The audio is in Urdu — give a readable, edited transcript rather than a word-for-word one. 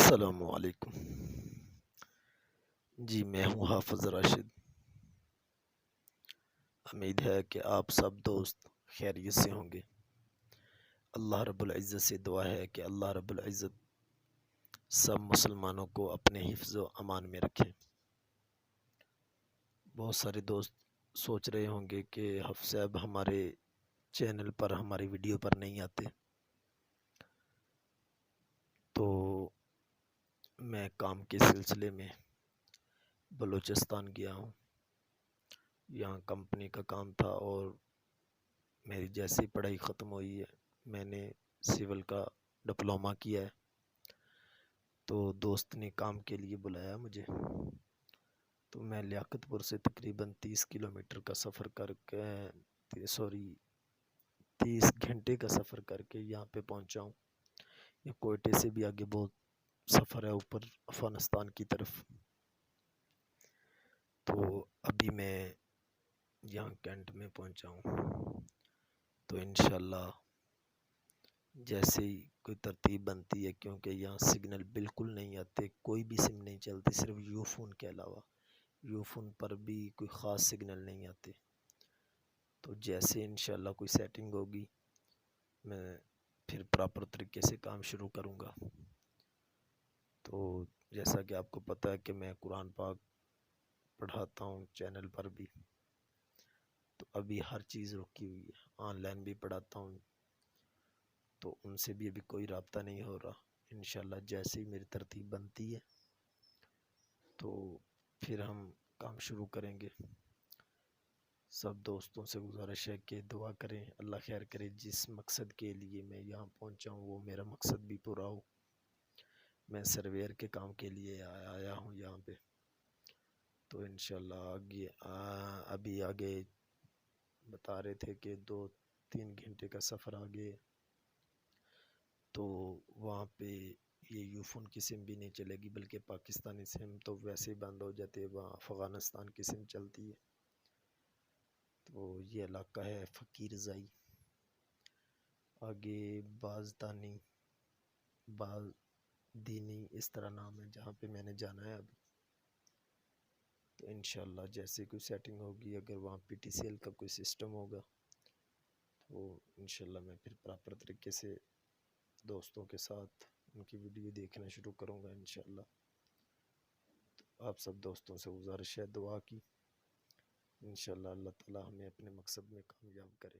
السلام علیکم جی، میں ہوں حافظ راشد۔ امید ہے کہ آپ سب دوست خیریت سے ہوں گے۔ اللہ رب العزت سے دعا ہے کہ اللہ رب العزت سب مسلمانوں کو اپنے حفظ و امان میں رکھے۔ بہت سارے دوست سوچ رہے ہوں گے کہ حفظ صاحب ہمارے چینل پر ہماری ویڈیو پر نہیں آتے، تو میں کام کے سلسلے میں بلوچستان گیا ہوں۔ یہاں کمپنی کا کام تھا اور میری جیسی پڑھائی ختم ہوئی ہے، میں نے سول کا ڈپلومہ کیا ہے، تو دوست نے کام کے لیے بلایا مجھے، تو میں لیاقت پور سے تقریباً 30 کلومیٹر کا سفر کر کے 30 گھنٹے کا سفر کر کے یہاں پہ پہنچا ہوں۔ یہ کوئٹے سے بھی آگے بہت سفر ہے، اوپر افغانستان کی طرف۔ تو ابھی میں یہاں کینٹ میں پہنچا ہوں، تو انشاءاللہ جیسے ہی کوئی ترتیب بنتی ہے، کیونکہ یہاں سگنل بالکل نہیں آتے، کوئی بھی سم نہیں چلتی صرف یو فون کے علاوہ، یو فون پر بھی کوئی خاص سگنل نہیں آتے، تو جیسے انشاءاللہ کوئی سیٹنگ ہوگی میں پھر پراپر طریقے سے کام شروع کروں گا۔ تو جیسا کہ آپ کو پتہ ہے کہ میں قرآن پاک پڑھاتا ہوں چینل پر بھی، تو ابھی ہر چیز رکی ہوئی ہے، آن لائن بھی پڑھاتا ہوں، تو ان سے بھی ابھی کوئی رابطہ نہیں ہو رہا۔ انشاءاللہ جیسے ہی میری ترتیب بنتی ہے تو پھر ہم کام شروع کریں گے۔ سب دوستوں سے گزارش ہے کہ دعا کریں، اللہ خیر کرے، جس مقصد کے لیے میں یہاں پہنچا ہوں وہ میرا مقصد بھی پورا ہو۔ میں سرویئر کے کام کے لیے آیا ہوں یہاں پہ، تو انشاءاللہ ابھی آگے بتا رہے تھے کہ 2-3 گھنٹے کا سفر آگے، تو وہاں پہ یہ یو فون کی سم بھی نہیں چلے گی، بلکہ پاکستانی سم تو ویسے ہی بند ہو جاتے، وہاں افغانستان کی سم چلتی ہے۔ تو یہ علاقہ ہے فقیر زائی، آگے بازدانی دینی اس طرح نام ہے جہاں پہ میں نے جانا ہے ابھی۔ تو انشاءاللہ جیسے کوئی سیٹنگ ہوگی، اگر وہاں پی ٹی سی ایل کا کوئی سسٹم ہوگا تو انشاءاللہ میں پھر پراپر طریقے سے دوستوں کے ساتھ ان کی ویڈیو دیکھنا شروع کروں گا انشاءاللہ۔ تو آپ سب دوستوں سے گزارش ہے دعا کی، انشاءاللہ اللہ تعالی ہمیں اپنے مقصد میں کامیاب کرے۔